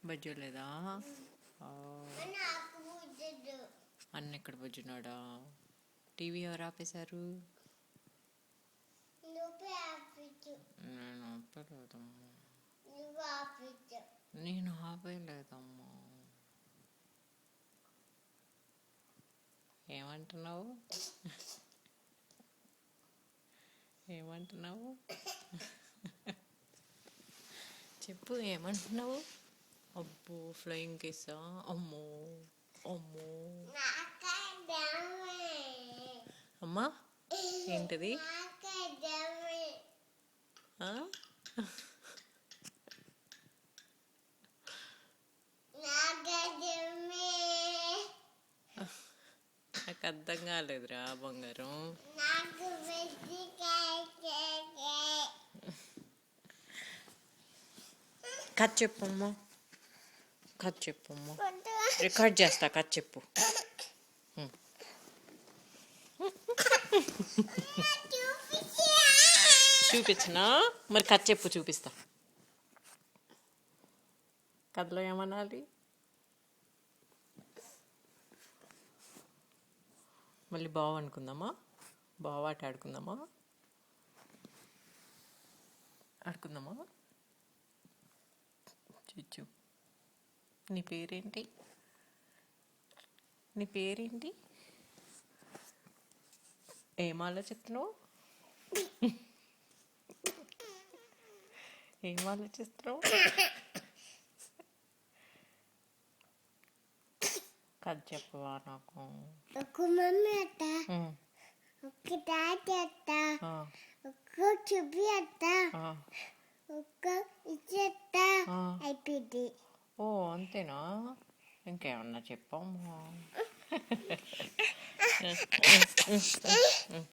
బజ్జోలేదా? అన్న ఎక్కడ బజ్జున్నాడా? టీవీ ఎవరు ఆపేశారు? నేను ఆపలేదమ్మా. నేను ఆపేయలేదమ్మా. ఏమంటున్నావు? ఏమంటున్నావు చెప్పు, ఏమంటున్నావు? అబ్బో, ఫ్లయింగ్ కేసా? అమ్మో అమ్మో. అమ్మా ఏంటిది? నాకు అర్థం కాలేదురా బంగారం. కథ చెప్పమ్మా, కథ చెప్పమ్మా. రికార్డ్ చేస్తా, కథ చెప్పు. చూపించనా? మరి కథ చెప్పు, చూపిస్తా. కథలో ఏమనాలి? మళ్ళీ బావ అనుకుందామా? బావ ఆట ఆడుకుందామా? ఆడుకుందామా? చిచ్చు, నీ పేరేంటి? నీ పేరేంటి? ఏం ఆలోచిస్తున్నావు? ఏం ఆలోచిస్తున్నావు? కథ చెప్పవా నాకు? ఒక మమ్మీ అత్త, ఒక తాత అత్త, ఒక చుబ్బి అత్త, ఒక ఇచ్చత్త అయిపోయింది. ఓ అంతేనా? ఇంకేమన్నా చెప్పమ్మా.